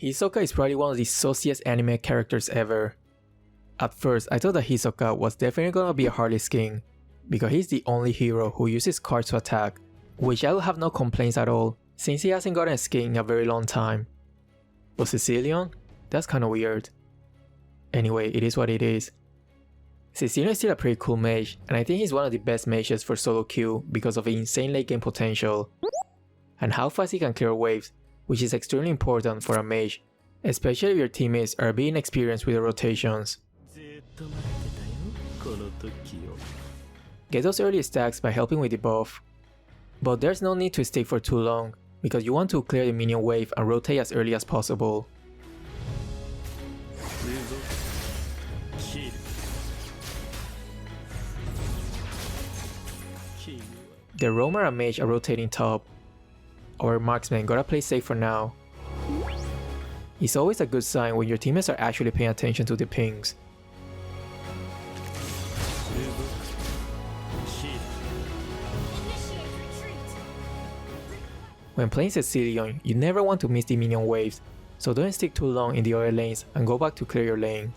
Hisoka is probably one of the sauciest anime characters ever. At first, I thought that Hisoka was definitely gonna be a Heartless King, because he's the only hero who uses cards to attack, which I will have no complaints at all, since he hasn't gotten a skin in a very long time. But Cecillion? That's kinda weird. Anyway, it is what it is. Cecillion is still a pretty cool mage, and I think he's one of the best mages for solo queue because of his insane late game potential, and how fast he can clear waves, which is extremely important for a mage, especially if your teammates are being experienced with the rotations. Get those early stacks by helping with the buff, but there's no need to stick for too long, because you want to clear the minion wave and rotate as early as possible. The roamer and mage are rotating top. Our marksman gotta play safe for now. It's always a good sign when your teammates are actually paying attention to the pings. When playing Cecillion, you never want to miss the minion waves, so don't stick too long in the other lanes and go back to clear your lane.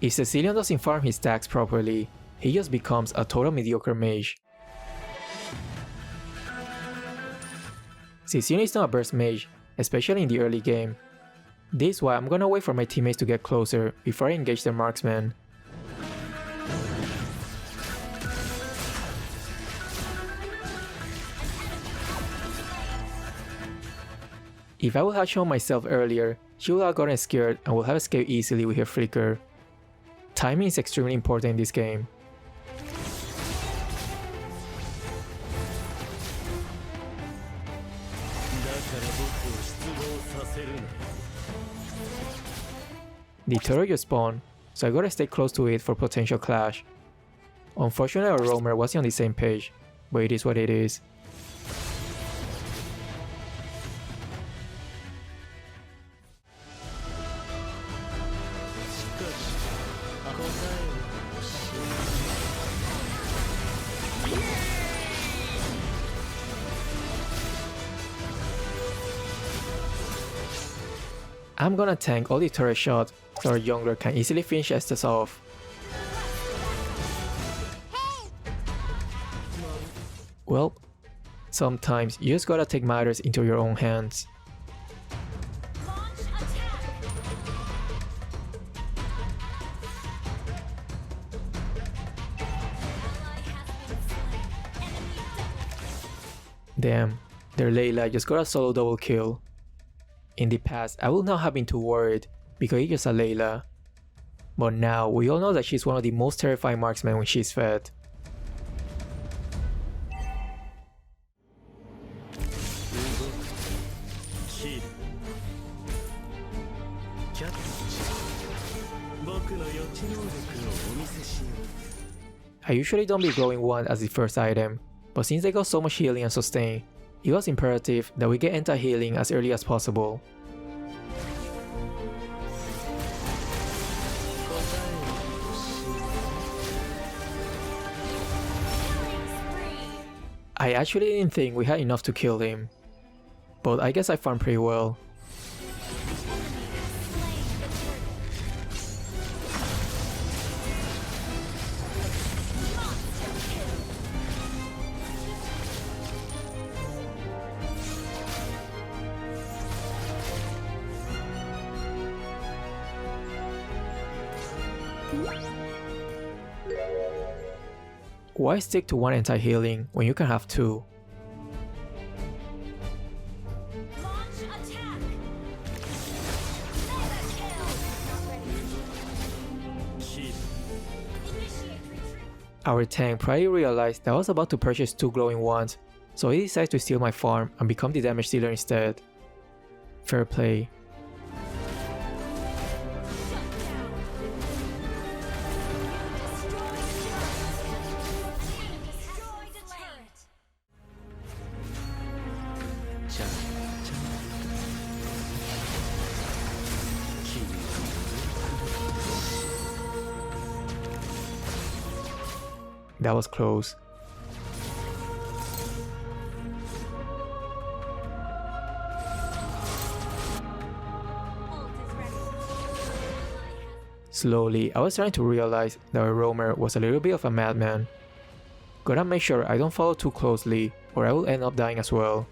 If Cecillion doesn't farm his stacks properly, he just becomes a total mediocre mage. Cecillion is not a burst mage, especially in the early game. This is why I'm gonna wait for my teammates to get closer before I engage their marksman. If I would have shown myself earlier, she would have gotten scared and would have escaped easily with her flicker. Timing is extremely important in this game. The turret just spawned, so I gotta stay close to it for potential clash. Unfortunately, our roamer wasn't on the same page, but it is what it is. I'm gonna tank all the turret shots so our jungler can easily finish Estes off. Well, sometimes you just gotta take matters into your own hands. Damn, their Layla just got a solo double kill. In the past, I would not have been too worried because it's just a Layla. But now, we all know that she's one of the most terrifying marksmen when she's fed. I usually don't be growing one as the first item, but since they got so much healing and sustain, it was imperative that we get anti-healing as early as possible. I actually didn't think we had enough to kill him, but I guess I farmed pretty well. Why stick to one anti-healing when you can have two? Our tank probably realized that I was about to purchase two glowing ones, so he decided to steal my farm and become the damage dealer instead. Fair play. That was close. Slowly, I was starting to realize that our roamer was a little bit of a madman. Gotta make sure I don't follow too closely or I will end up dying as well.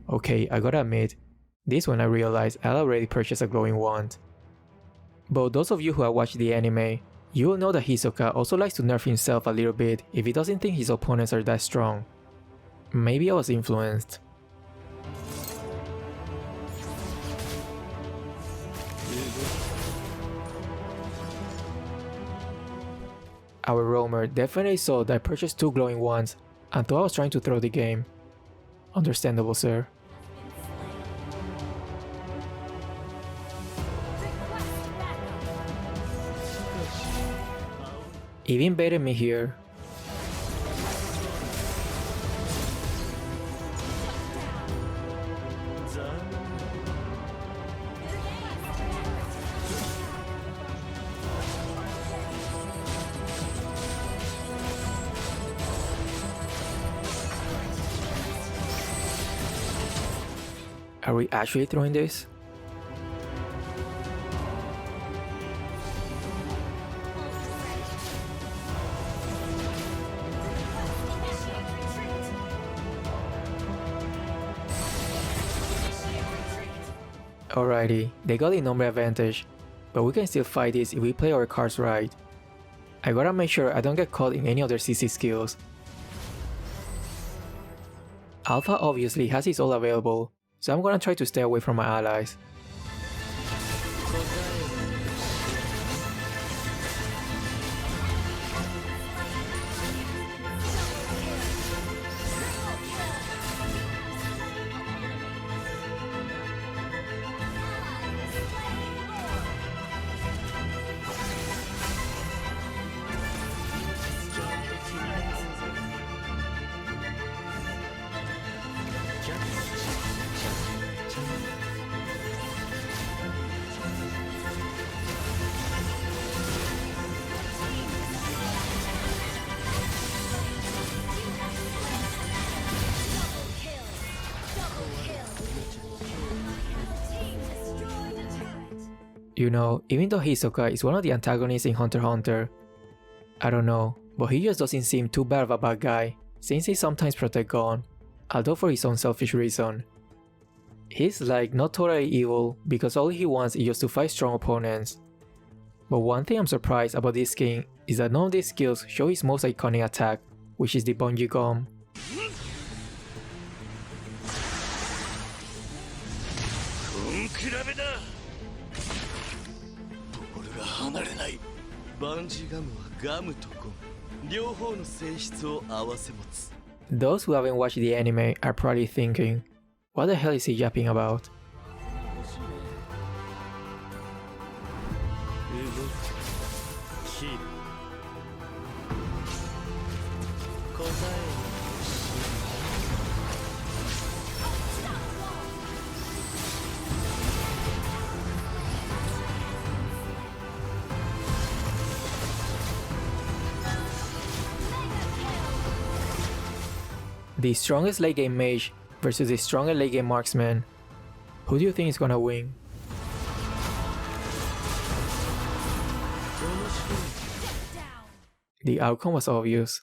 Okay, I gotta admit, this when I realized I already purchased a glowing wand. But those of you who have watched the anime, you will know that Hisoka also likes to nerf himself a little bit if he doesn't think his opponents are that strong. Maybe I was influenced. Our roamer definitely saw that I purchased 2 glowing wands and thought I was trying to throw the game. Understandable, sir. Even baited me here. Are we actually throwing this? Alrighty, they got the number advantage, but we can still fight this if we play our cards right. I gotta make sure I don't get caught in any of their CC skills. Alpha obviously has his ult available, so I'm gonna try to stay away from my allies. You know, even though Hisoka is one of the antagonists in Hunter x Hunter, I don't know, but he just doesn't seem too bad of a bad guy, since he sometimes protects Gon, although for his own selfish reason. He's like not totally evil, because all he wants is just to fight strong opponents. But one thing I'm surprised about this skin is that none of these skills show his most iconic attack, which is the bungee gum. Those who haven't watched the anime are probably thinking, what the hell is he yapping about? The strongest late game mage versus the strongest late game marksman. Who do you think is gonna win? The outcome was obvious.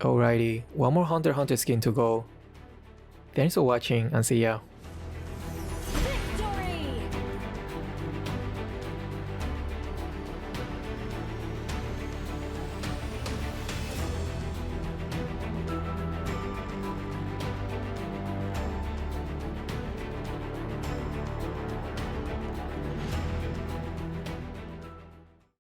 Alrighty, one more Hunter x Hunter skin to go. Thanks for watching and see ya.